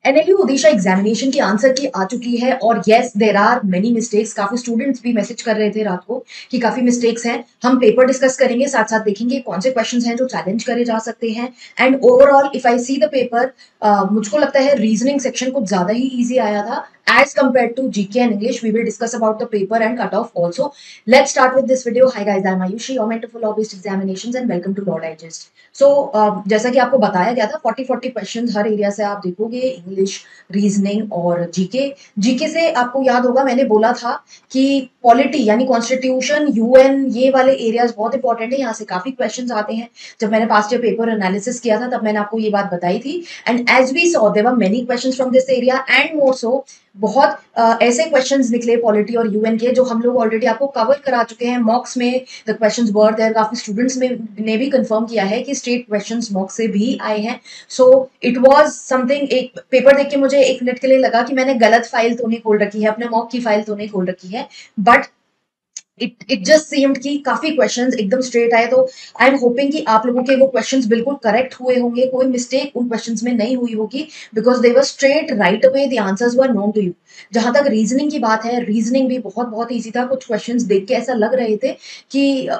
NLU Odisha examination की answer key आ चुकी है और yes there are many mistakes. काफी स्टूडेंट्स भी मैसेज कर रहे थे रात को कि काफी मिस्टेक्स हैं। हम पेपर डिस्कस करेंगे, साथ साथ देखेंगे कौन से क्वेश्चंस हैं जो चैलेंज करे जा सकते हैं। And overall if I see the paper, मुझको लगता है रीजनिंग सेक्शन कुछ ज्यादा ही ईजी आया था as compared to GK and English. We will discuss about the paper and cutoff also. Let's start with this video. Hi guys, I'm Ayushi, your mentor for law-based examinations and welcome to Law Digest. So, जैसा कि आपको बताया गया था 40 questions हर area से आप देखोगे, English, reasoning और जीके। जीके से आपको याद होगा मैंने बोला था कि पॉलिटी यानी कॉन्स्टिट्यूशन, यूएन, ये वाले एरियाज बहुत इंपॉर्टेंट है, यहाँ से काफी क्वेश्चंस आते हैं। जब मैंने पास्ट ईयर पेपर एनालिसिस किया था तब मैंने आपको ये बात बताई थी। And as we saw there were many questions from this area and more so बहुत ऐसे क्वेश्चंस निकले पॉलिटी और यूएन के जो हम लोग ऑलरेडी आपको कवर करा चुके हैं मॉक्स में। द क्वेश्चंस वर देयर, काफी स्टूडेंट्स ने भी कंफर्म किया है कि स्टेट क्वेश्चंस मॉक से भी आए हैं। सो इट वाज समथिंग, एक पेपर देख के मुझे एक मिनट के लिए लगा कि मैंने गलत फाइल तो नहीं खोल रखी है, अपने मॉक की फाइल तो नहीं खोल रखी है, बट इट जस्ट सीम्ड कि काफी क्वेश्चंस एकदम स्ट्रेट आए। तो आई एम होपिंग कि आप लोगों के वो क्वेश्चंस बिल्कुल करेक्ट हुए होंगे, कोई मिस्टेक उन क्वेश्चंस में नहीं हुई होगी, because they were straight right away, the answers were known to you. जहां तक रीजनिंग की बात है, रीजनिंग भी बहुत बहुत ईजी था। कुछ क्वेश्चंस देख के ऐसा लग रहे थे कि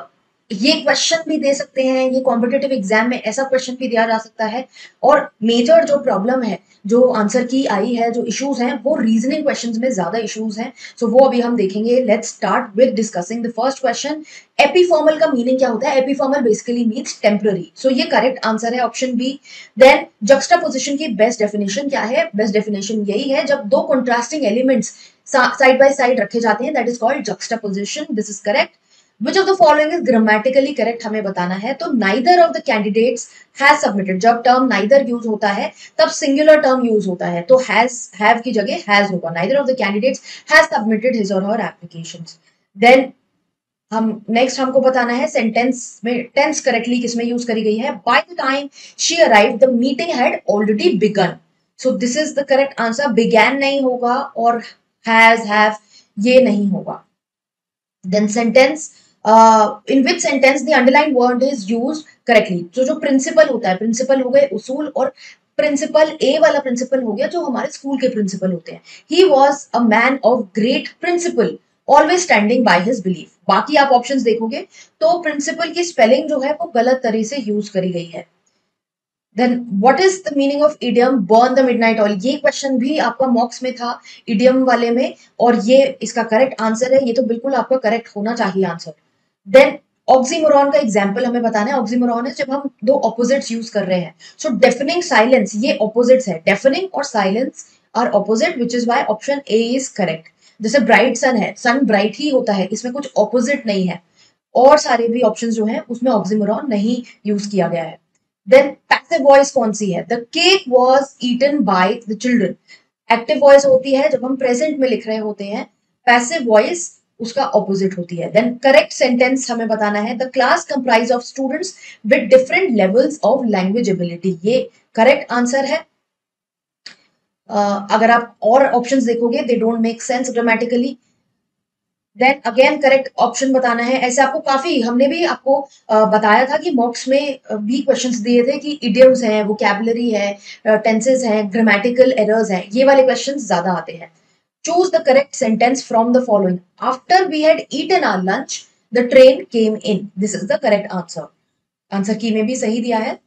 ये क्वेश्चन भी दे सकते हैं, ये कॉम्पिटेटिव एग्जाम में ऐसा क्वेश्चन भी दिया जा सकता है। और मेजर जो प्रॉब्लम है, जो आंसर की आई है, जो इश्यूज हैं, वो रीजनिंग क्वेश्चंस में ज्यादा इश्यूज हैं। सो वो अभी हम देखेंगे। Let's start with discussing the first question. Ephemeral का मीनिंग क्या होता है? Ephemeral basically means temporary. So ये करेक्ट आंसर है, ऑप्शन बी। देन जक्स्टापोजिशन की बेस्ट डेफिनेशन क्या है? बेस्ट डेफिनेशन यही है जब दो contrasting elements side by side रखे जाते हैं, that is called juxtaposition. This is correct. Which of the following is grammatically correct हमें बताना है। तो neither of the candidates has submitted, जब टर्म neither यूज होता है तब सिंगुलर टर्म यूज होता है, तो has have की जगह has होगा। neither of the candidates has submitted his or her applications. Then हम नेक्स्ट हमको बताना है सेंटेंस में टेंस करेक्टली किसमें यूज करी गई है। By the time she arrived the meeting had already begun. So this is the correct answer. Began नहीं होगा और हैज हैव ये नहीं होगा। Then sentence, in which sentence the underlined word is used correctly। तो जो प्रिंसिपल होता है, प्रिंसिपल हो गए उसूल, और प्रिंसिपल ए वाला प्रिंसिपल हो गया जो हमारे स्कूल के प्रिंसिपल होते हैं। He was a man of great principle always standing by his belief. बाकी आप ऑप्शंस देखोगे तो प्रिंसिपल की स्पेलिंग जो है वो गलत तरह से यूज करी गई है। Then what is the meaning of idiom burn the midnight oil? ये क्वेश्चन भी आपका मॉक्स में था इडियम वाले में, और ये इसका करेक्ट आंसर है। ये तो बिल्कुल आपका करेक्ट होना चाहिए आंसर। देन ऑक्सीमोरॉन का एग्जाम्पल हमें बताना है। ऑक्सीमोरॉन है जब हम दो ऑपोजिट्स यूज कर रहे हैं। सो डेफनिंग साइलेंस, ये ऑपोजिट्स है। डेफनिंग और silence are opposite, which is why option A is correct. जैसे ब्राइट सन है, सन ब्राइट ही होता है, इसमें कुछ ऑपोजिट नहीं है। और सारे भी ऑप्शंस जो हैं उसमें ऑक्सीमोरॉन नहीं यूज किया गया है। देन पैसिव वॉइस कौन सी है? The cake was eaten by the children. Active voice होती है जब हम प्रेजेंट में लिख रहे होते हैं, पैसिव वॉइस उसका ऑपोजिट होती है। देन करेक्ट सेंटेंस हमें बताना है। The class comprise of students with different levels of language ability, ये करेक्ट आंसर है। अगर आप और ऑप्शंस देखोगे they don't make sense grammatically. Then again correct option बताना है। ऐसे आपको काफी, हमने भी आपको बताया था कि मॉक्स में भी क्वेश्चंस दिए थे कि इडियम्स हैं, वोकैबुलरी है, टेंसेस हैं, ग्रामेटिकल एरर्स हैं, ये वाले क्वेश्चंस ज्यादा आते हैं। Choose the correct sentence from the following. After we had eaten our lunch the train came in. This is the correct answer. Answer key में भी सही दिया है।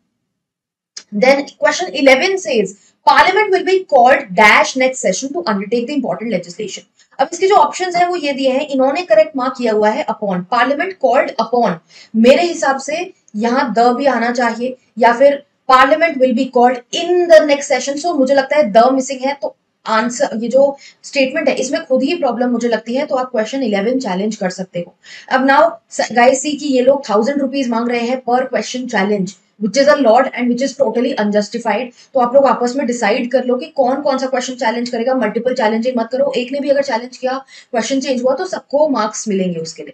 Then question 11 says Parliament will be called dash next session to undertake the important legislation। अब इसके जो options हैं वो ये दिए हैं, इन्होंने करेक्ट मार्क किया हुआ है अपॉन। पार्लियामेंट कॉल्ड अपॉन, मेरे हिसाब से यहाँ द भी आना चाहिए, या फिर parliament will be called in the next session. So मुझे लगता है द मिसिंग है, तो आंसर, ये जो स्टेटमेंट है इसमें खुद ही प्रॉब्लम मुझे लगती है, तो आप क्वेश्चन 11 चैलेंज कर सकते हो। अब नाउ गाइस सी कि ये लोग 1000 रुपीज मांग रहे हैं पर question challenge, which is a lot and which is totally unjustified. तो आप लोग आपस में डिसाइड कर लो कि कौन कौन सा क्वेश्चन चैलेंज करेगा। मल्टीपल चैलेंजिंग मत करो, एक ने भी अगर चैलेंज किया, क्वेश्चन चेंज हुआ तो सबको मार्क्स मिलेंगे उसके लिए।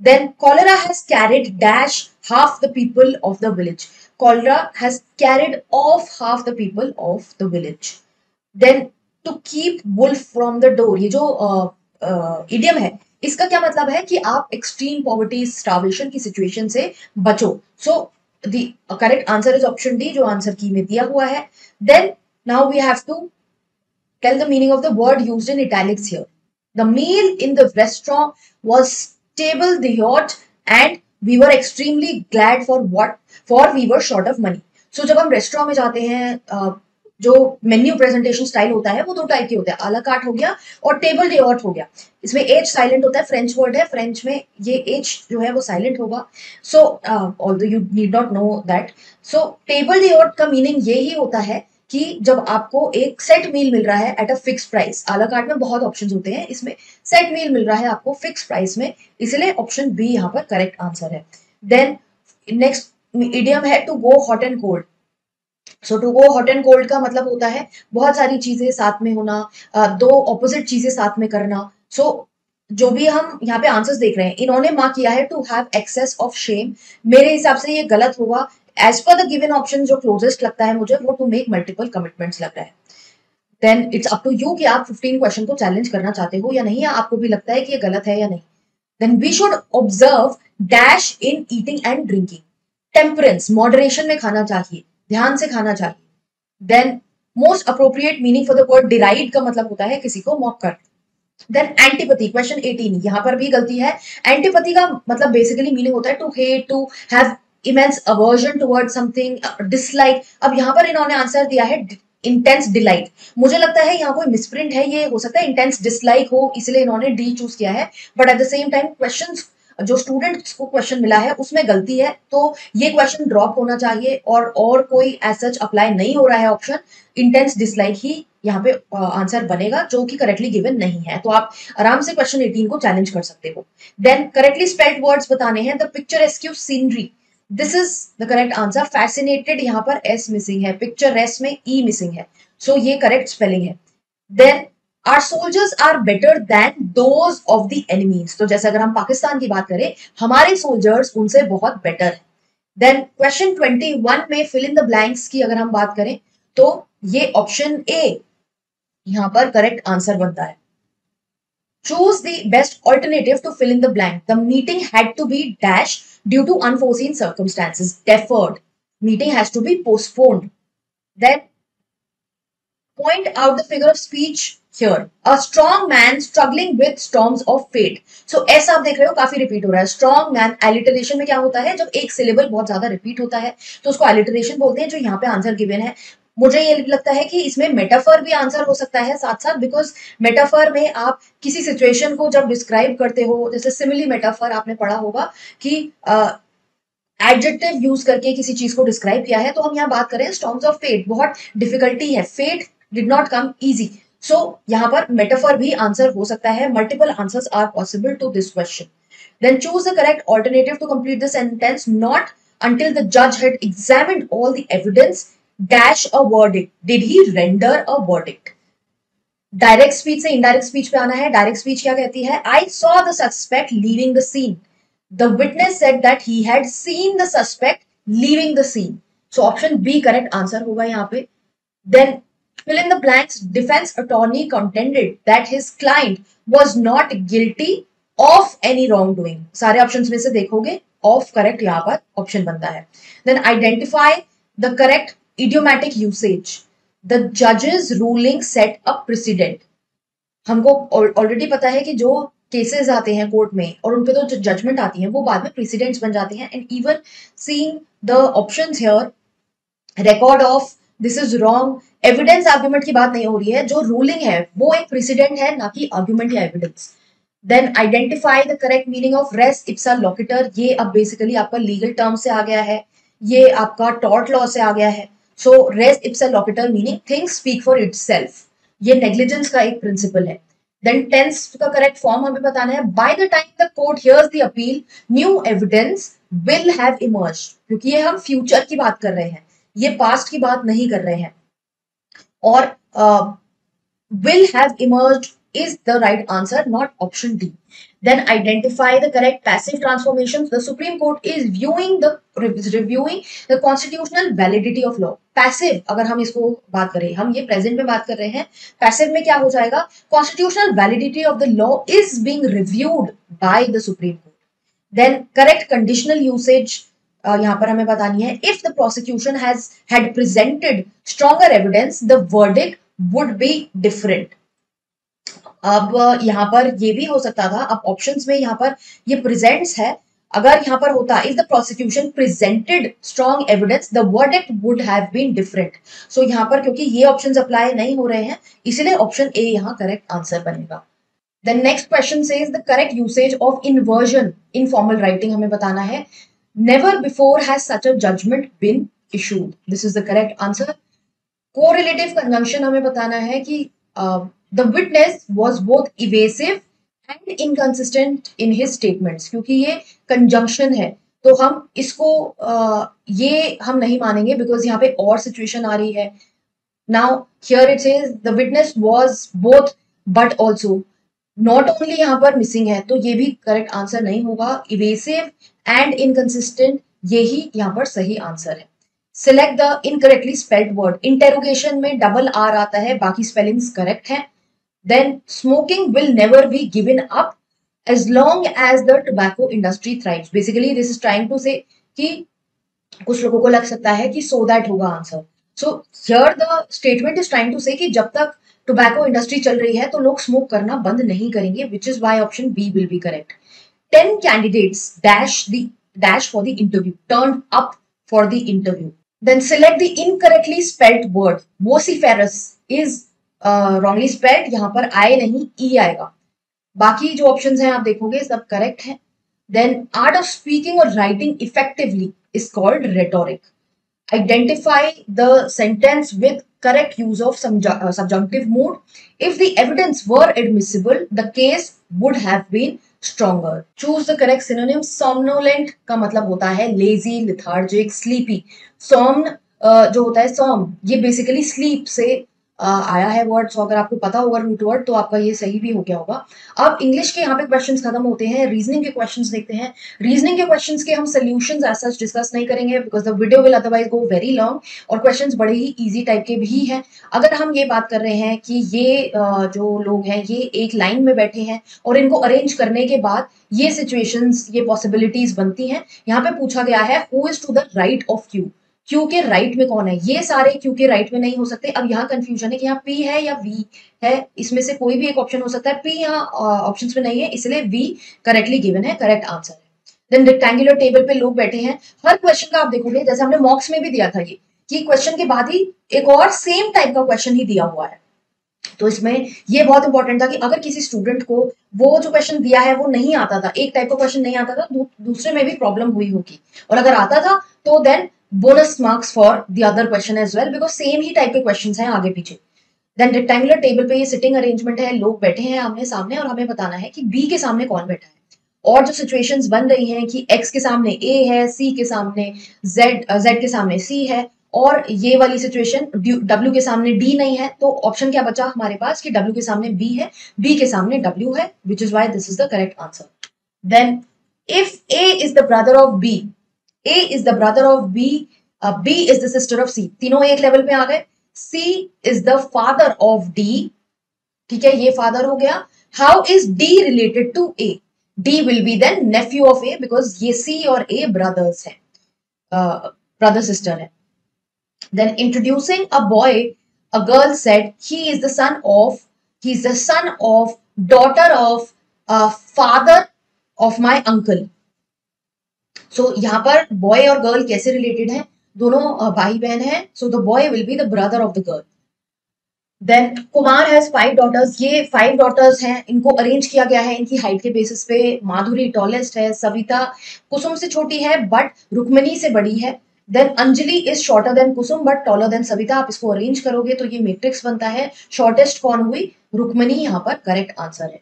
Then cholera has carried dash half the people of the village. Cholera has carried off half the people of the village. Then to keep wolf from the door, ये जो idiom है इसका क्या मतलब है कि आप एक्सट्रीम पॉवर्टी स्टार्वेशन की सिचुएशन से बचो। So the correct answer is option D, जो आंसर की में दिया हुआ है। Then now we have to Tell the meaning of the word used in italics here. The meal in the restaurant was table d'hôte and we were extremely glad for we were short of money. So जब हम restaurant में जाते हैं जो menu presentation style होता है वो दो टाइप के होते हैं, आला कार्ट हो गया और टेबल डे हो गया. इसमें एच साइलेंट होता है, फ्रेंच वर्ड है, फ्रेंच में ये एच जो है वो साइलेंट होगा. सो although you need not know that. So table day का मीनिंग ये ही होता है कि जब आपको एक सेट मील मिल रहा है एट अ फिक्स प्राइस. आला कार्ट में बहुत ऑप्शंस होते हैं, इसमें सेट मील मिल रहा है आपको फिक्स प्राइस में, इसलिए ऑप्शन बी यहाँ पर करेक्ट आंसर है. देन नेक्स्ट इडियम है to go hot and cold. So to go hot and cold का मतलब होता है बहुत सारी चीजें साथ में होना, दो ऑपोजिट चीजें साथ में करना. सो जो भी हम यहाँ पे आंसर्स देख रहे हैं, इन्होंने मार्क किया है to have excess of shame. मेरे हिसाब से ये गलत होगा. As per the given option जो क्लोजेस्ट लगता है मुझे वो टू मेक मल्टीपल कमिटमेंट्स लग रहा है. Then it's up to you कि आप 15 क्वेश्चन को चैलेंज करना चाहते हो या नहीं, या आपको भी लगता है कि ये गलत है या नहीं. Then we should observe dash in eating and drinking. Temperance, moderation में खाना चाहिए, ध्यान से खाना चाहिए. Then most appropriate meaning for the word deride का मतलब होता है किसी को मॉक कर. देन एंटीपैथी, क्वेश्चन 18, यहां पर भी गलती है. एंटीपैथी का मतलब बेसिकली मीनिंग होता है to hate, to have immense aversion toward something, dislike. अब यहां पर इन्होंने आंसर दिया है इंटेंस डिलाइट. मुझे लगता है यहाँ कोई मिसप्रिंट है, ये हो सकता है इंटेंस डिसलाइक हो, इसलिए इन्होंने डी चूज किया है. But at the same time question जो स्टूडेंट्स को क्वेश्चन मिला है उसमें गलती है, तो ये क्वेश्चन ड्रॉप होना चाहिए और कोई एज सच अप्लाई नहीं हो रहा है ऑप्शन. इंटेंस डिसलाइक ही यहाँ पे आंसर बनेगा जो कि करेक्टली गिवन नहीं है. तो आप आराम से क्वेश्चन 18 को चैलेंज कर सकते हो. देन करेक्टली स्पेल्ड वर्ड्स बताने हैं. The picturesque scenery, this is the correct answer. Fascinated यहाँ पर एस मिसिंग है, पिक्चरेस में ई मिसिंग है, सो ये करेक्ट स्पेलिंग है. Then our soldiers are better than those of the enemies. तो जैसे अगर हम पाकिस्तान की बात करें, हमारे सोल्जर्स उनसे बहुत बेटर है. देन क्वेश्चन 21 में फिल इन द ब्लैंक्स की अगर हम बात करें तो ये ऑप्शन ए यहां पर करेक्ट आंसर बनता है. Choose the best alternative to fill in the blank. The meeting had to be dash due to unforeseen circumstances, deferred. Meeting has to be postponed. Then point out the figure of speech here. A strong man struggling with storms of fate. So ऐसा आप देख रहे हो काफी repeat हो रहा है. strong man alliteration में क्या होता है, जब एक सिलेबल बहुत ज्यादा रिपीट होता है तो उसको alliteration बोलते हैं, जो यहाँ पे आंसर गिवन है. मुझे ये लगता है कि इसमें मेटाफर भी आंसर हो सकता है साथ साथ, बिकॉज मेटाफर में आप किसी सिचुएशन को जब डिस्क्राइब करते हो, जैसे सिमिली मेटाफर आपने पढ़ा होगा कि एडजेक्टिव यूज करके किसी चीज को डिस्क्राइब किया है, तो हम यहाँ बात करें स्टॉर्म्स ऑफ फेट. बहुत डिफिकल्टी है, fate did not come easy. So यहाँ पर मेटाफर भी आंसर हो सकता है. Multiple answers are possible to this question. Then choose the correct alternative to complete the sentence. Not until the judge had examined all the evidence dash a verdict. Did he render a verdict? Direct speech से indirect speech पे आना है. Direct speech क्या कहती है? I saw the suspect leaving the scene. The witness said that he had seen the suspect leaving the scene. So option B correct answer होगा यहाँ पे. Then fill in the blanks. Defense attorney contended that his client was not guilty of any wrongdoing. सारे options में से देखोगे of correct यहाँ पर option बनता है. Then identify the correct idiomatic usage. The judge's ruling set a precedent. हमको already पता है कि जो केसेस आते हैं कोर्ट में और उनपे तो जो जजमेंट आती है वो बाद में प्रेसिडेंट्स बन जाते हैं. And even seeing the options here, record of this is wrong, evidence argument की बात नहीं हो रही है. जो रूलिंग है वो एक प्रेसिडेंट है, ना कि आर्ग्यूमेंट या evidence. Then identify the correct meaning of res ipsa loquitur. ये अब बेसिकली आपका लीगल टर्म से आ गया है, ये आपका टॉर्ट लॉ से आ गया है. So res ipsa loquitur meaning things speak for itself. ये नेग्लिजेंस का एक प्रिंसिपल है. देन टेंस का करेक्ट फॉर्म हमें बताना है. By the time the court hears the appeal new evidence will have emerged. क्योंकि ये हम फ्यूचर की बात कर रहे हैं, ये पास्ट की बात नहीं कर रहे हैं. और will have emerged is the right answer, not option D. Then identify the correct passive transformations. The Supreme Court is reviewing the constitutional validity of law. Passive अगर हम इसको बात करें, हम ये प्रेजेंट में बात कर रहे हैं. पैसिव में क्या हो जाएगा? Constitutional validity of the law is being reviewed by the Supreme Court. Then correct conditional usage यहाँ पर हमें बतानी है. If the prosecution had presented stronger evidence, the verdict would be different. अब यहाँ पर ये भी हो सकता था, अब ऑप्शंस में यहाँ पर ये प्रेजेंट्स है, अगर यहाँ पर होता if the prosecution presented strong evidence the verdict would have been different. So यहाँ पर क्योंकि ये ऑप्शंस अप्लाई नहीं हो रहे हैं, इसलिए ऑप्शन ए यहाँ करेक्ट आंसर बनेगा. Then next question says the correct usage of inversion in formal writing हमें बताना है. Never before has such a judgement been issued. This is the correct answer. Correlative conjunction हमें बताना है कि the witness was both evasive and inconsistent in his statements. क्योंकि ये conjunction है तो हम इसको ये हम नहीं मानेंगे बिकॉज यहाँ पे और सिचुएशन आ रही है. Now here it says the witness was both but also, not only यहाँ पर मिसिंग है, तो ये भी करेक्ट आंसर नहीं होगा. इवेसिव एंड इनकंसिस्टेंट ये ही यहाँ पर सही आंसर है. Select the incorrectly spelled word. Interrogation में डबल आर आता है, बाकी स्पेलिंग्स करेक्ट हैं. Then smoking will never be given up as long as the tobacco industry thrives. Basically this is trying to say कि कुछ लोगों को लग सकता है कि सो दैट होगा answer. So here the statement is trying to say कि जब तक टोबैको इंडस्ट्री चल रही है तो लोग स्मोक करना बंद नहीं करेंगे, which is why option B will be correct. 10 candidates dash for the interview turned up for the interview. Then select the incorrectly spelled word. Vociferous is wrongly spelled. यहाँ पर I नहीं E आएगा. बाकी जो ऑप्शंस हैं आप देखोगे सब करेक्ट हैं. Then art of speaking or writing effectively is called rhetoric. Identify the sentence with correct use of subjunctive mood. If the evidence were admissible, the case would have been stronger. Choose the correct synonym. Somnolent का मतलब होता है lazy, lethargic, sleepy. Somn जो होता है सॉम, ये basically sleep से आया है वर्ड. सो अगर आपको पता होगा रूट वर्ड तो आपका ये सही भी हो गया होगा. अब इंग्लिश के यहाँ पे क्वेश्चंस खत्म होते हैं, रीजनिंग के क्वेश्चंस देखते हैं. रीजनिंग के क्वेश्चंस के हम सॉल्यूशंस एज सच डिस्कस नहीं करेंगे because the video will otherwise go very long, और क्वेश्चंस बड़े ही इजी टाइप के भी हैं. अगर हम ये बात कर रहे हैं कि ये जो लोग हैं ये एक लाइन में बैठे हैं और इनको अरेंज करने के बाद ये सिचुएशंस, ये पॉसिबिलिटीज बनती हैं. यहाँ पे पूछा गया है who is to the right of Q. Q के राइट में कौन है, ये सारे क्यू के राइट में नहीं हो सकते. अब यहाँ कंफ्यूजन है कि यहाँ पी है या वी है, इसमें से कोई भी एक ऑप्शन हो सकता है. पी यहाँ ऑप्शंस में नहीं है, इसलिए वी करेक्टली गिवन है, करेक्ट आंसर है. देन रेक्टेंगुलर टेबल पे लोग बैठे हैं. हर क्वेश्चन का आप देखोगे जैसे हमने मॉक्स में भी दिया था ये कि क्वेश्चन के बाद ही एक और सेम टाइप का क्वेश्चन ही दिया हुआ है. तो इसमें ये बहुत इंपॉर्टेंट था कि अगर किसी स्टूडेंट को वो जो क्वेश्चन दिया है वो नहीं आता था, एक टाइप का क्वेश्चन नहीं आता था, दूसरे में भी प्रॉब्लम हुई होगी, और अगर आता था तो then bonus marks for the other question as well because same ही टाइप के क्वेश्चंस हैं आगे पीछे. देन रेक्टेंगुलर टेबल पे ये सिटिंग अरेंजमेंट है, लोग बैठे हैं आमने सामने और हमें बताना है कि बी के सामने कौन बैठा है. और जो सिचुएशंस बन रही हैं कि एक्स के सामने ए है, सी के सामने जेड के सामने सी है, और ये वाली सिचुएशन डब्ल्यू के सामने डी नहीं है, तो ऑप्शन क्या बचा हमारे पास कि डब्ल्यू के सामने बी है, बी के सामने डब्ल्यू है, which is why this is the correct answer. Then if A is the brother of B, A is the brother of B, B is the sister of C, तीनों एक level पे आ गए. C is the father of D, ठीक है, ये father हो गया. How is D related to A? D will be then nephew of A because ये सी और ए ब्रदर्स हैं, ब्रदर सिस्टर है. Then introducing a boy, a girl said he is the son of daughter of father of my uncle. So यहाँ पर boy और girl कैसे related हैं? दोनों भाई बहन हैं. So the boy will be the brother of the girl. Then Kumar has 5 daughters. ये 5 daughters हैं, इनको अरेंज किया गया है इनकी हाइट के बेसिस पे. माधुरी टॉलेस्ट है, सविता कुसुम से छोटी है बट रुक्मणी से बड़ी है. Then Anjali is shorter than Kusum but taller than Savita. आप इसको अरेंज करोगे तो ये मैट्रिक्स बनता है. शॉर्टेस्ट कौन हुई? रुक्मणी यहाँ पर करेक्ट आंसर है.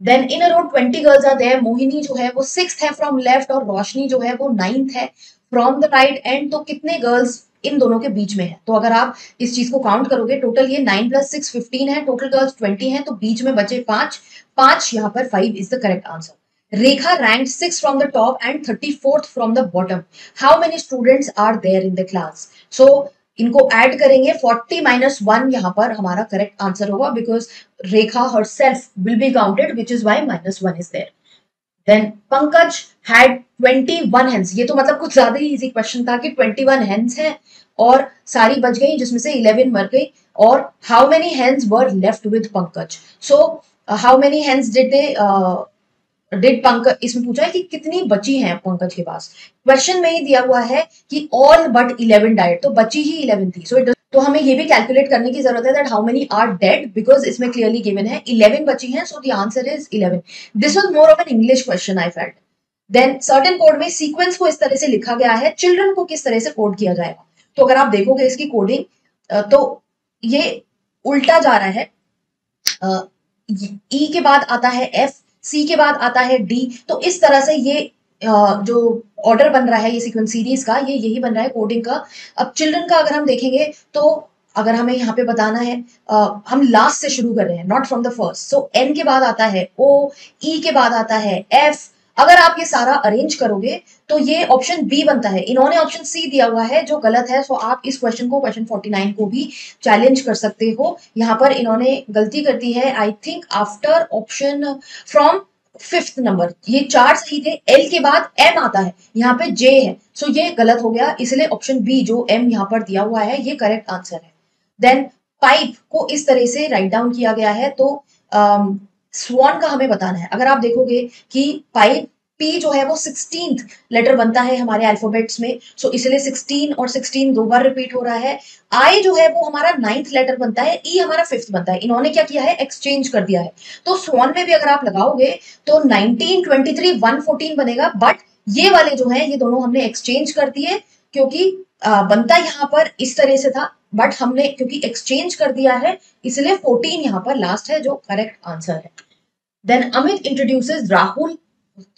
Then in a row 20 girls are there. Mohini जो है वो 6th है फ्रॉम लेफ्ट और रोशनी जो है वो 9th है फ्रॉम द राइट एंड. तो कितने गर्ल्स इन दोनों के बीच में है? तो अगर आप इस चीज को काउंट करोगे टोटल ये 9 + 6 15 है, टोटल गर्ल्स 20 है, तो बीच में बचे 5 यहाँ पर 5 is the correct answer. Rekha ranked 6th from the top and 34th from the bottom. How many students are there in the class? So इनको ऐड करेंगे 40 - 1 यहाँ पर हमारा करेक्ट आंसर होगा because Rekha herself will be counted which is why -1 is there. Then Pankaj had 21 hens. ये तो मतलब कुछ ज्यादा ही इजी क्वेश्चन था कि 21 hens हैं और सारी बच गई जिसमें से 11 मर गई. और how many hens were left with Pankaj. So how many hens did Pankaj, इसमें पूछा है कि कितनी बची हैं पंकज के पास. क्वेश्चन में ही दिया हुआ है कि ऑल बट 11 डाइड, तो बची ही 11 थी. सो तो हमें ये भी कैलकुलेट करने की जरूरत है that how many are dead, because इसमें क्लियरली गिवन है 11 बची हैं. So the answer is 11. This was more of an English question I felt. Then certain code में सीक्वेंस को इस तरह से लिखा गया है, चिल्ड्रन को किस तरह से कोड किया जाएगा. तो अगर आप देखोगे इसकी कोडिंग, तो ये उल्टा जा रहा है. ई के बाद आता है एफ, सी के बाद आता है डी. तो इस तरह से ये जो ऑर्डर बन रहा है ये सीक्वेंस सीरीज का, ये यही बन रहा है कोडिंग का. अब चिल्ड्रन का अगर हम देखेंगे तो अगर हमें यहाँ पे बताना है, हम लास्ट से शुरू कर रहे हैं, not from the first. So N के बाद आता है ओ, ई के बाद आता है एफ. अगर आप ये सारा अरेंज करोगे तो ये ऑप्शन बी बनता है. इन्होंने ऑप्शन सी दिया हुआ है जो गलत है. सो आप इस क्वेश्चन को, क्वेश्चन 49 को भी चैलेंज कर सकते हो. यहाँ पर इन्होंने गलती कर दी है, I think after option from 5th number. ये 4 सही थे, एल के बाद एम आता है, यहाँ पे जे है. सो ये गलत हो गया, इसलिए ऑप्शन बी जो एम यहाँ पर दिया हुआ है ये करेक्ट आंसर है. देन पाइप को इस तरह से राइट डाउन किया गया है. तो स्वान का हमें बताना है. अगर आप देखोगे कि पाइप पी जो है वो 16th लेटर बनता है हमारे अल्फाबेट्स में. सो इसलिए 16 और 16 दो बार रिपीट हो रहा है. आई जो है वो हमारा 9th लेटर बनता है, ई हमारा 5th बनता है. इन्होंने क्या किया है, एक्सचेंज कर दिया है. तो स्वान में भी अगर आप लगाओगे तो 19, 23, 114 बनेगा. बट ये वाले जो है ये दोनों हमने एक्सचेंज कर दिए, क्योंकि बनता यहाँ पर इस तरह से था, बट हमने क्योंकि एक्सचेंज कर दिया है इसलिए 14 यहाँ पर लास्ट है जो करेक्ट आंसर है. Then Amit introduces Rahul.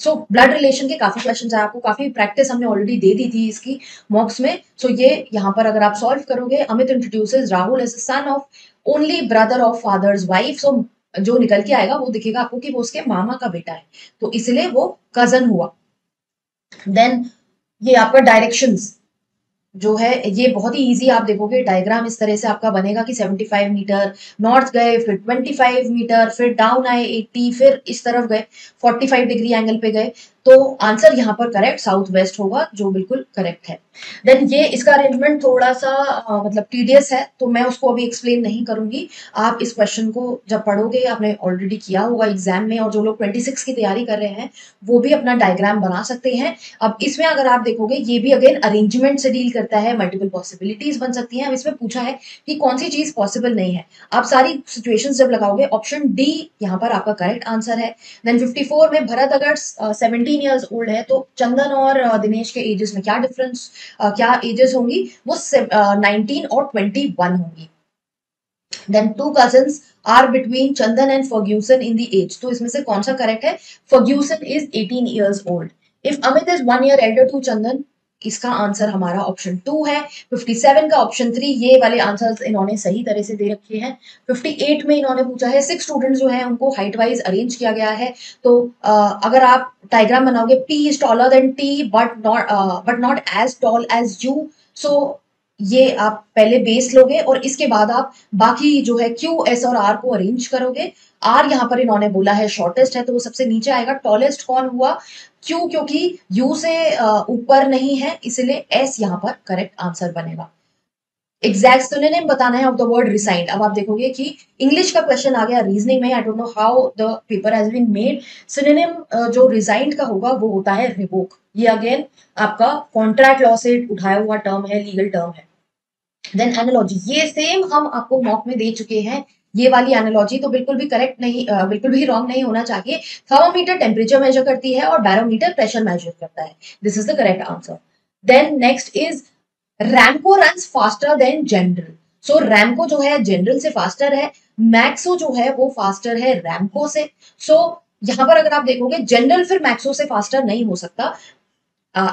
So blood relation के काफी क्वेश्चंस है, आपको काफी प्रैक्टिस हमने ऑलरेडी दे दी थी इसकी मॉक्स में. सो ये यहाँ पर अगर आप सॉल्व करोगे, Amit introduces Rahul as a son of only brother of father's wife. So जो निकल के आएगा वो दिखेगा आपको कि वो उसके मामा का बेटा है, तो इसलिए वो कजन हुआ. देन ये आपका डायरेक्शंस जो है ये बहुत ही इजी. आप देखोगे डायग्राम इस तरह से आपका बनेगा कि 75 मीटर नॉर्थ गए, फिर 25 मीटर, फिर डाउन आए 80, फिर इस तरफ गए 45 डिग्री एंगल पे गए. तो आंसर यहाँ पर करेक्ट साउथ वेस्ट होगा, जो बिल्कुल करेक्ट है. देन ये इसका अरेंजमेंट थोड़ा सा मतलब टीडियस है, तो मैं उसको अभी एक्सप्लेन नहीं करूंगी. आप इस क्वेश्चन को जब पढ़ोगे, आपने ऑलरेडी किया होगा एग्जाम में, और जो लोग 26 की तैयारी कर रहे हैं वो भी अपना डायग्राम बना सकते हैं. अब इसमें अगर आप देखोगे ये भी अगेन अरेंजमेंट से डील करता है, मल्टीपल पॉसिबिलिटीज बन सकती हैं. अब इसमें पूछा है कि कौन सी चीज पॉसिबल नहीं है. आप सारी सिचुएशंस जब लगाओगे, ऑप्शन डी यहाँ पर आपका करेक्ट आंसर है. देन 54 में भरत अगर 17 ईयर्स ओल्ड है, तो चंदन और दिनेश के एजेस में क्या डिफरेंस, क्या एजेस होंगी, वो 19 और 21 होंगी. Then two cousins are between Chandan and Ferguson in the age. तो इसमें से कौन सा करेक्ट है, Ferguson is 18 years old. If Amit is 1 year elder to Chandan, इसका आंसर हमारा ऑप्शन 2 है. 57 का ऑप्शन 3, ये वाले आंसर्स इन्होंने सही तरह से दे रखे हैं. 58 में इन्होंने पूछा है 6 स्टूडेंट्स जो हैं उनको हाइट वाइज अरेंज किया गया है. तो अगर आप डायग्राम बनाओगे, P is taller than T but not as tall as you. So ये आप पहले बेस लोगे और इसके बाद आप बाकी जो है Q, S और R को अरेंज करोगे. R यहाँ पर इन्होंने बोला है शॉर्टेस्ट है, तो वो सबसे नीचे आएगा. टॉलेस्ट कौन हुआ, क्यों, क्योंकि U से ऊपर नहीं है, इसलिए S यहाँ पर करेक्ट आंसर बनेगा. एग्जैक्ट सिनोनिम बताना है ऑफ द वर्ड रिसाइंड. अब आप देखोगे कि इंग्लिश का क्वेश्चन आ गया रीजनिंग में. I don't know how the paper has been made. Synonym जो रिसाइंड का होगा वो होता है रिवोक. ये अगेन आपका कॉन्ट्रैक्ट लॉ से उठाया हुआ टर्म है, लीगल टर्म है. देन एनालॉजी, ये सेम हम आपको मॉक में दे चुके हैं. ये वाली एनालॉजी तो बिल्कुल भी करेक्ट नहीं, बिल्कुल भी रॉन्ग नहीं होना चाहिए. थर्मोमीटर टेम्परेचर मेजर करती है और बैरोमीटर प्रेशर मेजर करता है. This is the correct answer. Then next is Ramco runs faster than general. So Ramco जो है जनरल से फास्टर है, मैक्सो जो है वो फास्टर है रैमको से. सो यहाँ पर अगर आप देखोगे जनरल फिर मैक्सो से फास्टर नहीं हो सकता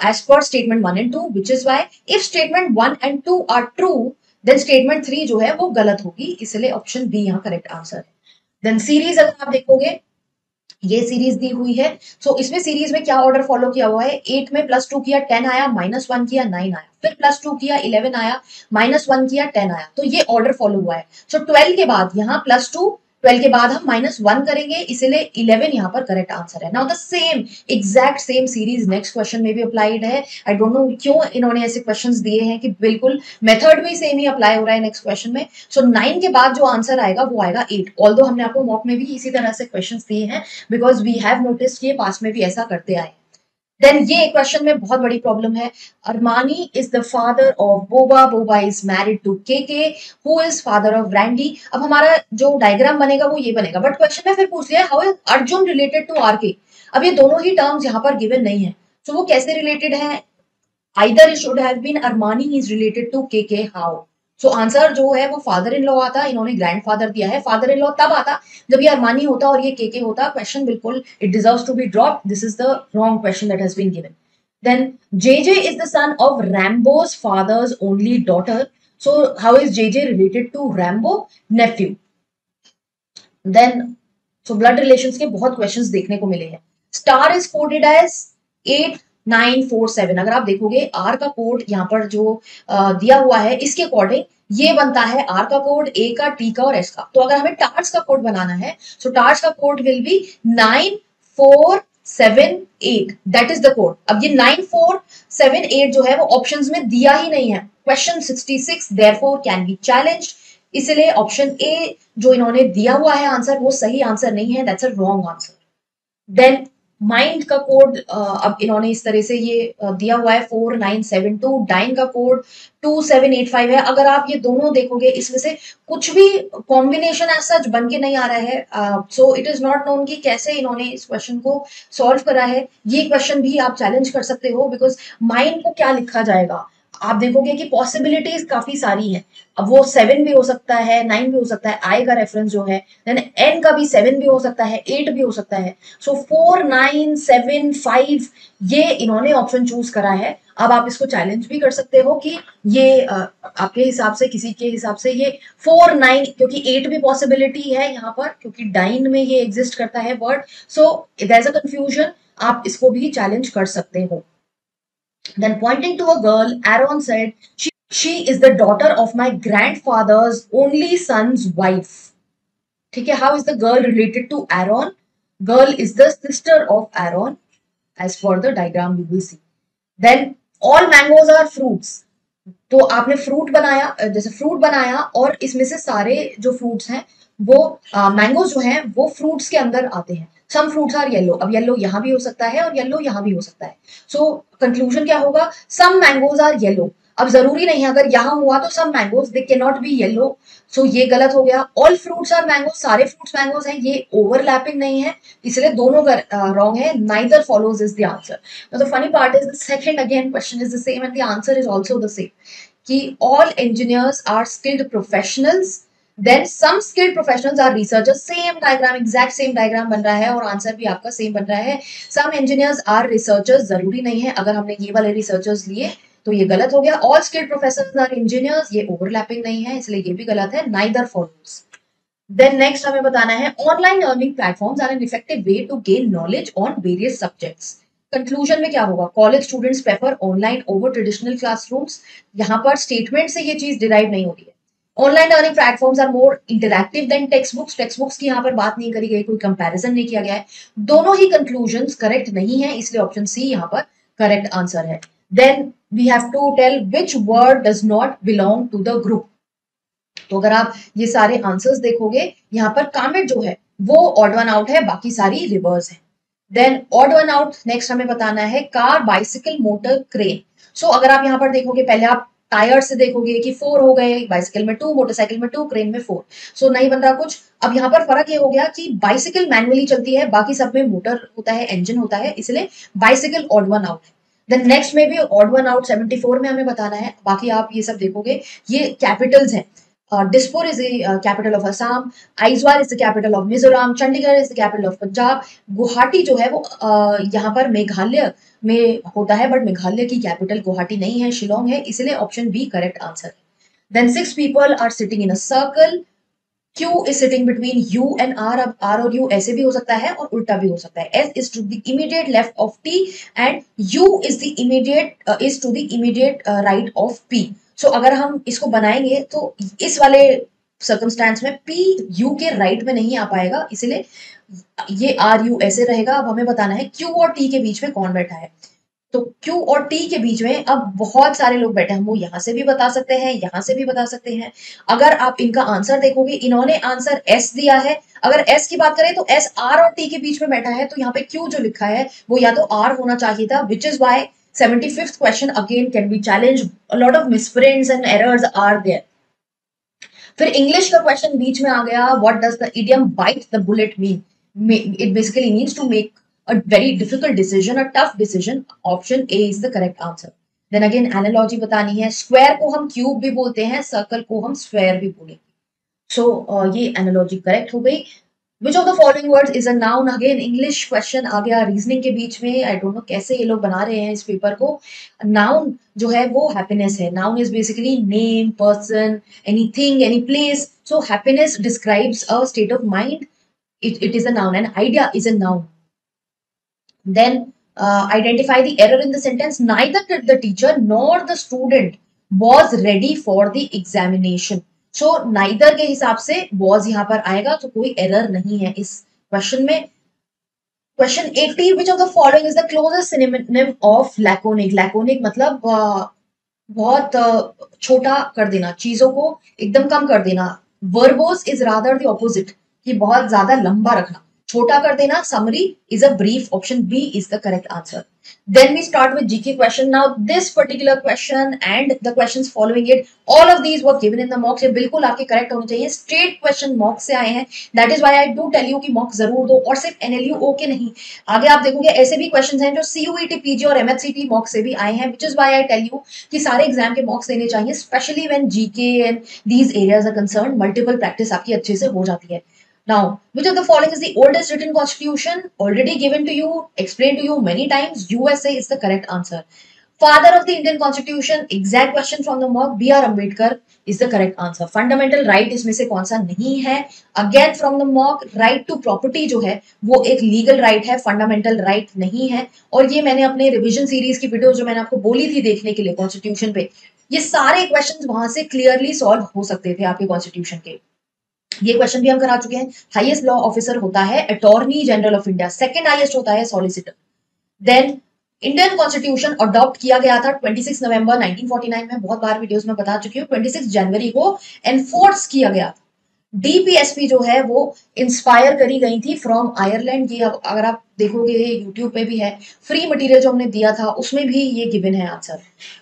as per statement 1 and 2, which is why if statement 1 and 2 are true, then statement 3 जो है वो गलत होगी, इसलिए ऑप्शन बी यहाँ करेक्ट आंसर है. देन सीरीज अगर आप देखोगे, ये सीरीज दी हुई है. सो इसमें सीरीज में क्या ऑर्डर फॉलो किया हुआ है, 8 में +2 किया 10 आया, -1 किया 9 आया, फिर +2 किया 11 आया, -1 किया 10 आया. तो ये ऑर्डर फॉलो हुआ है. सो 12 के बाद यहाँ +2 12 के बाद हम -1 करेंगे, इसीलिए 11 यहाँ पर करेक्ट आंसर है। Now the same exact same series next question में भी अप्लाइड है। आई डोंट नो क्यों इन्होंने ऐसे क्वेश्चंस दिए हैं कि बिल्कुल मेथड भी सेम ही अप्लाई हो रहा है नेक्स्ट क्वेश्चन में। सो 9 के बाद जो आंसर आएगा वो आएगा 8, ऑल्दो हमने आपको मॉक में भी इसी तरह से क्वेश्चन दिए हैं, बिकॉज वी हैव नोटिस किए पास में भी ऐसा करते आए। देन ये क्वेश्चन में बहुत बड़ी प्रॉब्लम है। Armani is the father of Boba, Boba is married to K, who is father of Randy. अब हमारा जो डायग्राम बनेगा वो ये बनेगा, बट क्वेश्चन में फिर पूछ लिया how is Arjun related to R K. अब ये दोनों ही टर्म्स यहाँ पर गिवन नहीं है, तो वो कैसे रिलेटेड है? Either it should have been Armani is related to K, how. So answer जो है वो फादर इन लॉ आता, इन्होंने ग्रैंडफादर दिया है। फादर इन लॉ तब आता जब ये अरमानी होता और ये के होता। क्वेश्चन बिल्कुल it deserves to be dropped, this is the wrong question that has been given. Then JJ is the son of Rambo's father's only daughter. So how is JJ related to Rambo? Nephew. Then so blood relations के बहुत questions देखने को मिले हैं। Star is coded as 8947। अगर आप देखोगे R का कोड यहाँ पर जो दिया हुआ है इसके अकॉर्डिंग ये बनता है R का कोड, A का, T का और S का। तो अगर हमें टार्स का कोड बनाना है, सो टार्स का code will be 9478, that is the code. अब ये 9478 जो है वो ऑप्शंस में दिया ही नहीं है। Question 66 therefore can be challenged, इसलिए ऑप्शन ए जो इन्होंने दिया हुआ है आंसर वो सही आंसर नहीं है, that's a wrong answer. Then mind का कोड अब इन्होंने इस तरह से ये दिया हुआ है 4972, डाइन का कोड 2785 है। अगर आप ये दोनों देखोगे इसमें से कुछ भी कॉम्बिनेशन ऐसा सच बन के नहीं आ रहा है, so it is not known कि कैसे इन्होंने इस क्वेश्चन को सॉल्व करा है। ये क्वेश्चन भी आप चैलेंज कर सकते हो, बिकॉज माइंड को क्या लिखा जाएगा। आप देखोगे कि पॉसिबिलिटीज काफी सारी हैं। अब वो 7 भी हो सकता है, 9 भी हो सकता है, आई का रेफरेंस जो है, देन एन का भी 7 भी हो सकता है, 8 भी हो सकता है। सो 4, 9, 7, 5 ये इन्होंने ऑप्शन चूज करा है। अब आप इसको चैलेंज भी कर सकते हो कि ये आपके हिसाब से, किसी के हिसाब से ये 4, 9, क्योंकि 8 भी पॉसिबिलिटी है यहाँ पर, क्योंकि डाइन में ये एग्जिस्ट करता है word. So there is a confusion, आप इसको भी चैलेंज कर सकते हो। Then pointing to a girl, Aaron said, she is the daughter of my grandfather's only son's wife. ठीक है, how is the girl related to Aaron? Girl is the sister of Aaron, as for the diagram you will see. Then all mangoes are fruits. तो आपने fruit बनाया, जैसे fruit बनाया और इसमें से सारे जो फ्रूट्स हैं वो मैंगोज जो हैं वो फ्रूट्स के अंदर आते हैं। सम फ्रूट्स आर येलो, अब येलो यहाँ भी हो सकता है और येलो यहाँ भी हो सकता है। सो कंक्लूजन क्या होगा? Some mangoes are yellow. अब जरूरी नहीं है, अगर यहाँ हुआ तो some mangoes they can not be yellow, so ये गलत हो गया। ऑल फ्रूट्स आर मैंगोज, सारे फ्रूट्स मैंगोज हैं, ये ओवरलैपिंग नहीं है, इसलिए दोनों रॉन्ग है। Neither follows is the answer. The funny part is the second again question is the same and the answer is also the same, कि all engineers are skilled professionals, then some skilled professionals are researchers। Same diagram, exact same diagram बन रहा है और answer भी आपका same बन रहा है। some engineers are researchers जरूरी नहीं है, अगर हमने ये वाले researchers लिए तो ये गलत हो गया। all skilled professors are engineers, ये ओवरलैपिंग नहीं है इसलिए ये भी गलत है, neither follows। then next हमें बताना है online learning platforms are an effective way to gain knowledge on various subjects. Conclusion में क्या होगा? College students prefer online over traditional classrooms. यहाँ पर स्टेटमेंट से ये चीज डिराइव नहीं होती है। Online learning platforms are more interactive than text books. Text books की यहाँ पर बात नहीं करी गई, कोई कंपैरिजन नहीं किया गया है। दोनों ही कंक्लूजन करेक्ट नहीं है, इसलिए ऑप्शन सी यहाँ पर करेक्ट आंसर है। Then we have to tell which word does not belong to the group. तो अगर आप ये सारे आंसर्स देखोगे, यहाँ पर कामेट जो है वो ऑड वन आउट है, बाकी सारी रिवर्स है। Then odd one out next हमें बताना है car, bicycle, motor, crane. So अगर आप यहाँ पर देखोगे, पहले आप टायर से देखोगे कि 4 हो गए, बाइसिकल में 2, मोटरसाइकिल में 2, क्रेन में 4। सो नहीं बन रहा कुछ। अब यहाँ पर फर्क ये हो गया कि बाइसिकल मैनुअली चलती है, बाकी सब में मोटर होता है, इंजन होता है, इसलिए बाइसिकल ऑड वन आउट है। देन नेक्स्ट में भी ऑड वन आउट 74 में हमें बताना है। बाकी आप ये सब देखोगे, ये कैपिटल्स हैं। Dispur is the capital of Assam, Aizawl is the capital of Mizoram, Chandigarh is the capital of Punjab, Guwahati जो है वो यहाँ पर मेघालय में होता है, बट मेघालय की कैपिटल गुवाहाटी नहीं है, शिलोंग है, इसलिए ऑप्शन बी करेक्ट आंसर है। Then 6 people are sitting in a circle, Q is sitting between U and R। अब R और U ऐसे भी हो सकता है और उल्टा भी हो सकता है। S is to the immediate left of T and U is the immediate is to the immediate right of P। सो अगर हम इसको बनाएंगे तो इस वाले सर्कमस्टांस में पी यू के राइट में नहीं आ पाएगा, इसीलिए ये आर यू ऐसे रहेगा। अब हमें बताना है क्यू और टी के बीच में कौन बैठा है। तो Q और T के बीच में अब बहुत सारे लोग बैठे हैं, वो यहां से भी बता सकते हैं, यहां से भी बता सकते हैं। अगर आप इनका आंसर देखोगे, इन्होंने आंसर S दिया है। अगर S की बात करें तो S R और T के बीच में बैठा है, तो यहाँ पे Q जो लिखा है वो या तो R होना चाहिए था, which is why 75th question again can be challenge, a lot of misprints and errors are there. फिर इंग्लिश का क्वेश्चन बीच में आ गया, what does the idiom bite the bullet mean? It basically means to make a very difficult decision, a tough decision. Option A is the correct answer. Then again analogy बतानी है, square को हम cube भी बोलते हैं, circle को हम square भी बोलेंगे। सो ये एनालॉजी करेक्ट हो गई। Which of the following words is a noun? Again English question आ गया रीजनिंग के बीच में। आई डोंट नो कैसे ये लोग बना रहे हैं इस पेपर को। नाउन जो है वो हैप्पीनेस है। Noun is basically name, person, anything, any place. So happiness describes a state of mind, it is a noun, and idea is a noun. Then identify the error in the sentence. Neither the teacher nor the student was ready for the examination. So neither के हिसाब से was यहाँ पर आएगा, तो कोई error नहीं है इस क्वेश्चन में। Question 80, which of the following is the closest synonym of laconic? laconic मतलब बहुत छोटा कर देना, चीजों को एकदम कम कर देना। Verbose is rather the opposite, कि बहुत ज्यादा लंबा रखना, छोटा कर देना। Summary is a brief. Option B is the correct answer. Then we start with GK question. Now this particular question and the questions following it, all of these were given in the mocks. ये बिल्कुल आपके correct होने चाहिए, straight question मॉक्स से आए हैं। That is why I do tell you कि mocks जरूर दो, और सिर्फ एनएलयू ओके नहीं। आगे आप देखोगे ऐसे भी क्वेश्चन हैं जो सीयूईटी, पीजी और एमएचसीटी मॉक्स से भी आए हैं, which is why I tell you कि सारे एग्जाम के मॉक्स देने चाहिए, specially when GK and these areas are concern. Multiple practice आपकी अच्छे से हो जाती है। Now, which of the following is the oldest written constitution? Already given to you, explained to you many times. USA is the correct answer. Father of the Indian Constitution, exact question from the mock, B.R. Ambedkar is the correct answer. Fundamental right इसमें से कौन सा नहीं है? Again from the mock, right to property जो है वो एक legal right है, fundamental right नहीं है। और ये मैंने अपने रिविजन सीरीज की वीडियो जो मैंने आपको बोली थी देखने के लिए कॉन्स्टिट्यूशन पे, ये सारे क्वेश्चंस वहां से क्लियरली सॉल्व हो सकते थे आपके कॉन्स्टिट्यूशन के। ये क्वेश्चन भी हम करा चुके हैं। हाईएस्ट लॉ ऑफिसर होता है attorney general of India, second highest होता है solicitor. Then Indian constitution adopt किया गया था 26 नवंबर 1949 में, बहुत बार वीडियोस में बता चुकी हूँ। 26 जनवरी को एनफोर्स किया गया था। डीपीएसपी जो है वो इंस्पायर करी गई थी फ्रॉम आयरलैंड। ये अगर आप देखोगे यूट्यूब पे भी है, फ्री मटेरियल जो हमने दिया था उसमें भी ये गिवन है answer.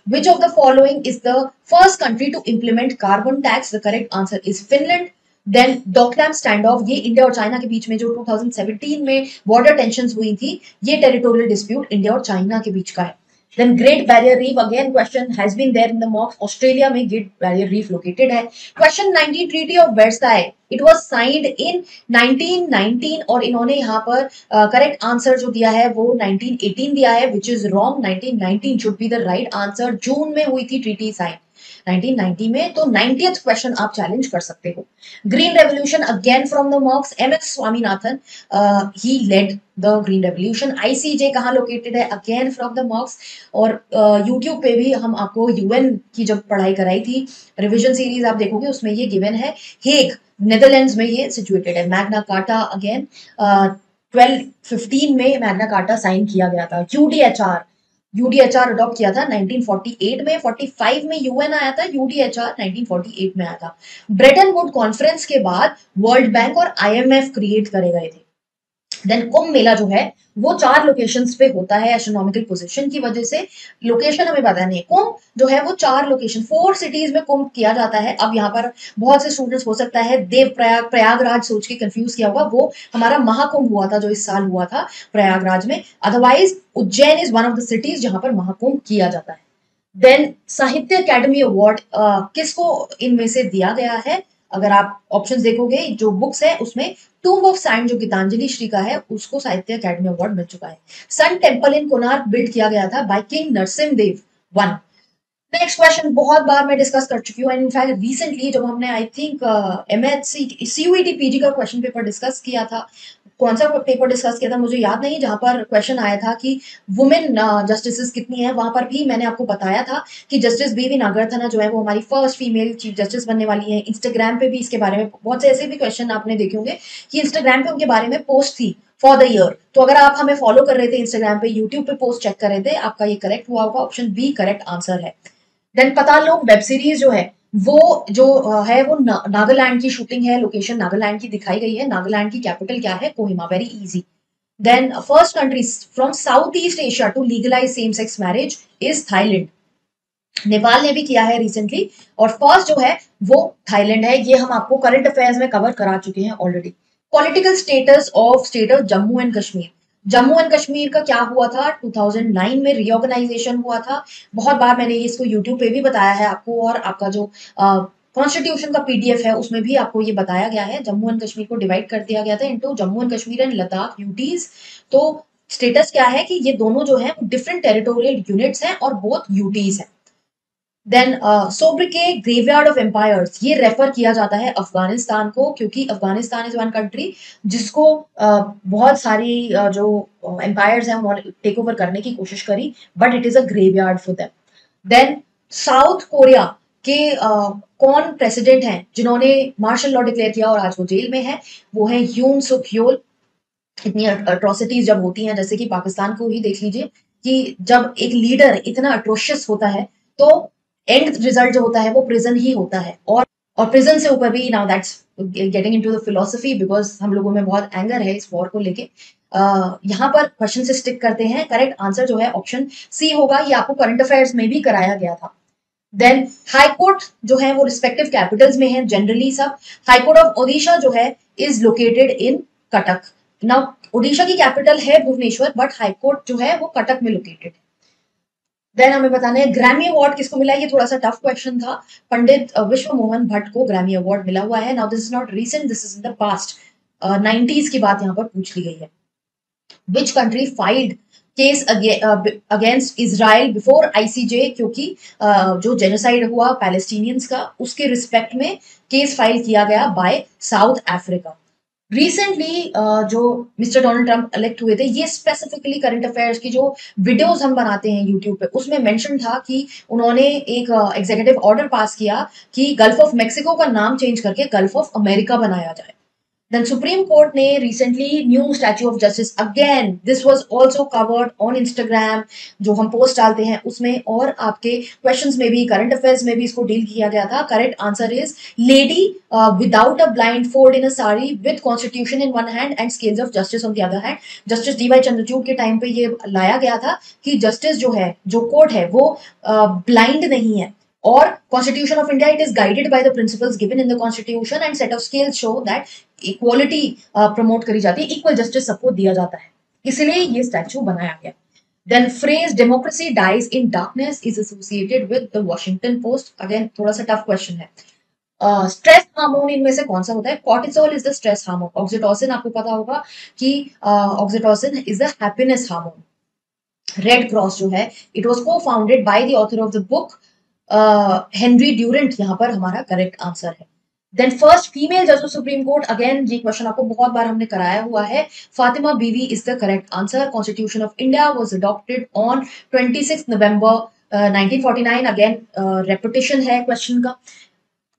Which of the following is the first country to implement carbon tax? The correct answer is Finland. Then Doklam stand off, ये इंडिया और चाइना के बीच में जो 2017 में बॉर्डर टेंशंस हुई थी, ये टेरिटोरियल डिस्प्यूट इंडिया और चाइना के बीच का है। Then Great Barrier Reef, again question has been there in the mocks. Australia में Great Barrier Reef located है। Question 19, Treaty of Versailles, it was signed in 1919 और इन्होंने यहाँ पर करेक्ट आंसर जो दिया है वो 1918 दिया है, which is wrong. 1919 should be the right answer. जून में हुई थी ट्रीटी साइन 1990 में, तो 90th क्वेश्चन आप चैलेंज कर सकते हो। Green revolution again from the mocks, M S Swaminathan he led the green revolution. ICJ कहाँ लोकेटेड है? Again from the mocks. और यूट्यूब पे भी हम आपको यूएन की जब पढ़ाई कराई थी, रिविजन सीरीज आप देखोगे उसमें ये गिवन है। हेग नेदरलैंड्स में ये सिचुएटेड है। मैग्ना कार्टा अगेन 1215 में मैग्ना कार्टा साइन किया गया था। यूडीएचआर अडॉप्ट किया था 1948 में, 45 में यूएन आया था, यूडीएचआर 1948 में आया था। ब्रेटन वुड कॉन्फ्रेंस के बाद वर्ल्ड बैंक और आईएमएफ क्रिएट करे गए थे। देन कुंभ मेला जो है वो 4 लोकेशंस पे होता है एस्ट्रोनॉमिकल पोजीशन की वजह से। लोकेशन हमें पता नहीं है। कुंभ जो है वो 4 लोकेशन, 4 सिटीज में कुंभ किया जाता है। अब यहाँ पर बहुत से स्टूडेंट्स हो सकता है देव प्रयागराज सोच के कंफ्यूज किया होगा, वो हमारा महाकुंभ हुआ था जो इस साल हुआ था प्रयागराज में। Otherwise Ujjain is one of the cities जहां पर महाकुंभ किया जाता है। देन साहित्य अकेडमी अवार्ड किसको इनमें से दिया गया है? अगर आप ऑप्शंस देखोगे जो बुक्स है उसमें टूम्ब ऑफ साइंस जो गीतांजलि श्री का है उसको साहित्य अकेडमी अवार्ड मिल चुका है। Sun temple in Konark build किया गया था by king Narasimha Deva one. Next question बहुत बार मैं डिस्कस कर चुकी हूँ, एंड इनफैक्ट रिसेंटली जब हमने I think MHC CUET PG का क्वेश्चन पेपर डिस्कस किया था, कौन सा पेपर डिस्कस किया था मुझे याद नहीं, जहां पर क्वेश्चन आया था कि वुमेन जस्टिसेस कितनी है, वहां पर भी मैंने आपको बताया था कि जस्टिस बीवी नागरथना जो है वो हमारी फर्स्ट फीमेल चीफ जस्टिस बनने वाली है। इंस्टाग्राम पे भी इसके बारे में बहुत से ऐसे भी क्वेश्चन आपने देखे होंगे कि इंस्टाग्राम पे उनके बारे में पोस्ट थी फॉर द ईयर। तो अगर आप हमें फॉलो कर रहे थे इंस्टाग्राम पे, यूट्यूब पे पोस्ट चेक कर रहे थे, आपका ये करेक्ट हुआ होगा, ऑप्शन बी करेक्ट आंसर है। देन पता लोग वेब सीरीज जो है वो जो है वो नागालैंड की शूटिंग है, लोकेशन नागालैंड की दिखाई गई है। नागालैंड की कैपिटल क्या है? Kohima, very easy. Then first country from South East Asia to legalize same sex marriage is Thailand. Nepal ने भी किया है रिसेंटली, और फर्स्ट जो है वो थाईलैंड है। ये हम आपको करंट अफेयर्स में कवर करा चुके हैं already. Political status of state of Jammu and Kashmir. Jammu and Kashmir का क्या हुआ था? 2009 में रीऑर्गेनाइजेशन हुआ था। बहुत बार मैंने इसको यूट्यूब पे भी बताया है आपको, और आपका जो कॉन्स्टिट्यूशन का पीडीएफ है उसमें भी आपको ये बताया गया है। जम्मू एंड कश्मीर को डिवाइड कर दिया गया था into Jammu and Kashmir and Ladakh UTs. तो स्टेटस क्या है कि ये दोनों जो है डिफरेंट टेरिटोरियल यूनिट्स हैं और बोथ यूटीज हैं। देन सोब्रिके ग्रेवयार्ड ऑफ एम्पायर्स, ये रेफर किया जाता है अफगानिस्तान को, क्योंकि अफगानिस्तान इज वन कंट्री जिसको बहुत सारी जो एम्पायर्स हैं उन्होंने टेक ओवर करने की कोशिश करी, but it is a graveyard for them. Then South Korea के कौन प्रेसिडेंट हैं जिन्होंने मार्शल लॉ डिक्लेयर किया और आज वो जेल में है? वो है यून सुक योल। इतनी अट्रोसिटीज जब होती हैं, जैसे कि पाकिस्तान को ही देख लीजिए, कि जब एक लीडर इतना अट्रोशियस होता है तो एंड रिजल्ट जो होता है वो प्रिजन ही होता है। और प्रिजन से ऊपर भी, now that's getting into the philosophy, because हम लोगों में बहुत एंगर है इस वॉर को लेके। यहाँ पर क्वेश्चन से स्टिक करते हैं, करेक्ट आंसर जो है ऑप्शन सी होगा। ये आपको करंट अफेयर्स में भी कराया गया था। देन हाईकोर्ट जो है वो रिस्पेक्टिव कैपिटल्स में है जनरली सब। हाईकोर्ट ऑफ ओडिशा जो है is located in Cuttack. Now Odisha की कैपिटल है भुवनेश्वर, बट हाईकोर्ट जो है वो कटक में लोकेटेड है। देन हमें बताना है ग्रैमी अवार्ड किसको मिला है। ये थोड़ा सा टफ क्वेश्चन था। पंडित विश्व मोहन भट्ट को ग्रैमी अवार्ड मिला हुआ है। Now this is not recent, this is in the past. 90s की बात यहाँ पर पूछ ली गई है। Which country filed case against Israel before ICJ, क्योंकि जो जेनोसाइड हुआ पैलेस्टीनियंस का उसके रिस्पेक्ट में केस फाइल किया गया बाय साउथ अफ्रीका। रिसेंटली जो मिस्टर डोनाल्ड ट्रंप इलेक्ट हुए थे, ये स्पेसिफिकली करंट अफेयर्स की जो वीडियोस हम बनाते हैं यूट्यूब पे उसमें मेंशन था कि उन्होंने एक एग्जीक्यूटिव ऑर्डर पास किया कि गल्फ ऑफ मेक्सिको का नाम चेंज करके गल्फ ऑफ अमेरिका बनाया जाए। Then Supreme Court ने recently new Statue of Justice, again this was also covered on Instagram, जो हम पोस्ट डालते हैं उसमें, और आपके क्वेश्चंस में भी, करंट अफेयर्स में भी इसको डील किया गया था। Correct answer is lady without a blind fold in a sari with constitution in one hand and scales of justice on the other hand. Justice DY Chandrachud के टाइम पे ये लाया गया था कि जस्टिस जो है, जो कोर्ट है वो ब्लाइंड नहीं है, और constitution of India it is guided by the principles given in the constitution and set of scales show that equality promote करी जाती है, इक्वल जस्टिस सबको दिया जाता है, इसलिए ये स्टैचू बनाया गया। Then phrase democracy dies in darkness is associated with the Washington Post. Again थोड़ा सा टफ क्वेश्चन है। स्ट्रेस हार्मोन इनमें से कौन सा होता है? Cortisol is the stress hormone. Oxytocin आपको पता होगा कि oxytocin is the happiness hormone. Red Cross जो है इट वॉज को founded by the author of the book Henry Durant, यहाँ पर हमारा करेक्ट आंसर है। देन फर्स्ट फीमेल जज ऑफ सुप्रीम कोर्ट, अगेन ये क्वेश्चन आपको बहुत बार हमने कराया हुआ है, फातिमा बीवी is the correct answer. Constitution of India was adopted on 26 November 1949। Again repetition है क्वेश्चन का।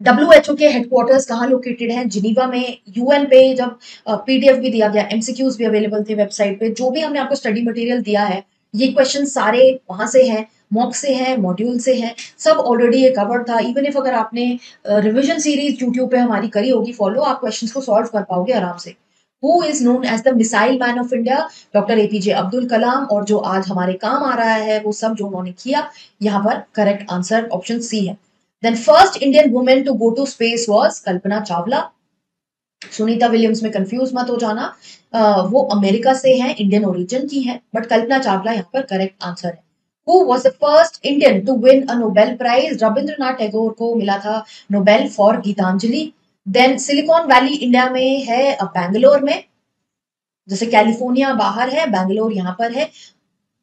WHO के हेडक्वार्टर्स कहाँ लोकेटेड हैं? जिनीवा में। यूएन पे जब पीडीएफ भी दिया गया, एमसीक्यूज भी अवेलेबल थे वेबसाइट पे, जो भी हमने आपको स्टडी मटेरियल दिया है ये क्वेश्चन सारे वहां से हैं, मॉक से हैं, मॉड्यूल से हैं, सब ऑलरेडी ये कवर था। इवन इफ अगर आपने रिविजन सीरीज यूट्यूब पे हमारी करी होगी फॉलो, आप क्वेश्चंस को सॉल्व कर पाओगे आराम से। Who is known as the missile man of India? Doctor APJ Abdul Kalam, और जो आज हमारे काम आ रहा है वो सब जो उन्होंने किया, यहाँ पर करेक्ट आंसर ऑप्शन सी है। Then first Indian women to go to space was Kalpana Chawla. Sunita Williams में कंफ्यूज मत हो जाना, वो अमेरिका से हैं, इंडियन ओरिजिन की है, बट कल्पना चावला यहाँ पर करेक्ट आंसर है। Who was the first Indian to win a Nobel Prize? Rabindranath Tagore को मिला था Nobel for Gitanjali. Then Silicon Valley India में है, बैंगलोर में, जैसे कैलिफोर्निया बाहर है, बैंगलोर यहाँ पर है।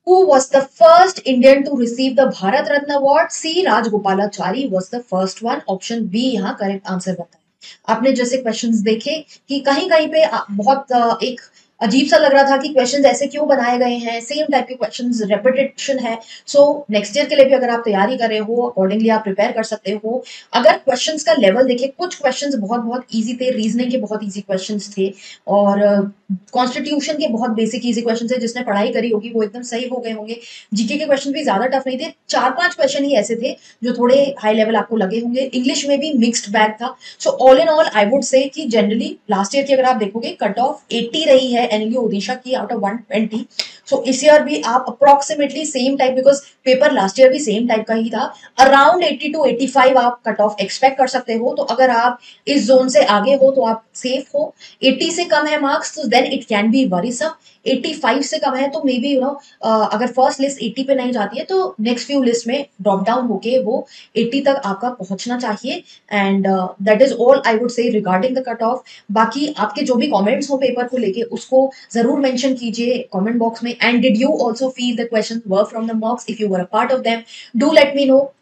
Who was the first Indian to receive the Bharat Ratna Award? C. Rajgopalachari was the first one. Option B यहाँ करेक्ट आंसर बताएं। आपने जैसे क्वेश्चंस देखे कि कहीं कहीं पे बहुत एक अजीब सा लग रहा था कि क्वेश्चंस ऐसे क्यों बनाए गए हैं, सेम टाइप के क्वेश्चंस, रेपिटेशन है। सो नेक्स्ट ईयर के लिए भी अगर आप तैयारी कर रहे हो अकॉर्डिंगली आप प्रिपेयर कर सकते हो। अगर क्वेश्चंस का लेवल देखें, कुछ क्वेश्चंस बहुत बहुत इजी थे, रीजनिंग के बहुत इजी क्वेश्चंस थे और कॉन्स्टिट्यूशन के बहुत बेसिक इजी क्वेश्चन थे, जिसने पढ़ाई करी होगी वो एकदम सही हो गए होंगे। जीके के क्वेश्चन भी ज्यादा टफ नहीं थे, 4-5 क्वेश्चन ही ऐसे थे जो थोड़े हाई लेवल आपको लगे होंगे। इंग्लिश में भी मिक्स्ड बैग था। So all in all I would से कि जनरली लास्ट ईयर की अगर आप देखोगे कट ऑफ 80 रही है एनएलयू ओडिशा की आउट ऑफ 120। सो इस ईयर भी आप approximately same type, because paper last year भी सेम टाइप का ही था, अराउंड 80 to 85 आप कट ऑफ एक्सपेक्ट कर सकते हो। तो अगर आप इस जोन से आगे हो तो आप सेफ हो। 80 से कम है मार्क्स तो then it can be worrisome. 85 से कम है तो मे बी अगर फर्स्ट लिस्ट 80 पे नहीं जाती है तो नेक्स्ट फ्यू लिस्ट में ड्रॉप डाउन होके वो 80 तक आपका पहुंचना चाहिए। And that is all I would say regarding the cut off. बाकी आपके जो भी कमेंट्स हो पेपर को लेके उसको जरूर मेंशन कीजिए कमेंट बॉक्स में। And did you also feel the questions were from the मॉक्स? If you were a part of them, do let me no.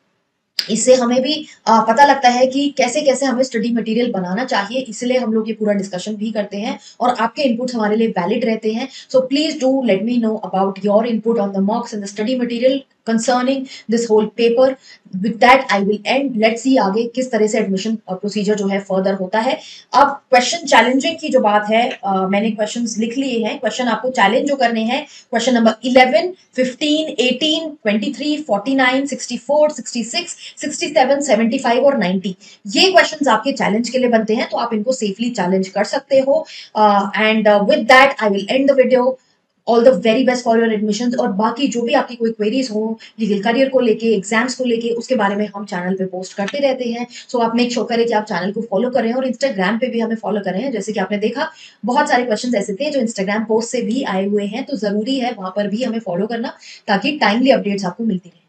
इससे हमें भी पता लगता है कि कैसे कैसे हमें स्टडी मटेरियल बनाना चाहिए, इसलिए हम लोग ये पूरा डिस्कशन भी करते हैं और आपके इनपुट्स हमारे लिए वैलिड रहते हैं। So please do let me know about your input on the mocks and the study material concerning this whole paper. With that I will end, let's see आगे किस तरह से एडमिशन प्रोसीजर जो है फर्दर होता है। अब क्वेश्चन चैलेंजिंग की जो बात है, मैंने क्वेश्चंस लिख लिए हैं। क्वेश्चन आपको चैलेंज जो करने हैं, क्वेश्चन नंबर 11, 15, 18, 23, 49, 64, 66, 67, 75 और 90, ये क्वेश्चंस आपके चैलेंज के लिए बनते हैं, तो आप इनको सेफली चैलेंज कर सकते हो। And with that I will and the video. All the very best for your admission. और बाकी जो भी आपकी कोई क्वेरीज हो लीगल करियर को लेके, एग्जाम्स को लेके, उसके बारे में हम चैनल पे पोस्ट करते रहते हैं। सो आप मेक श्योर करें कि आप चैनल को फॉलो करें और इंस्टाग्राम पे भी हमें फॉलो करें। जैसे कि आपने देखा बहुत सारे क्वेश्चन ऐसे थे जो इंस्टाग्राम पोस्ट से भी आए हुए हैं, तो जरूरी है वहां पर भी हमें फॉलो करना ताकि टाइमली अपडेट्स आपको मिलती रहे।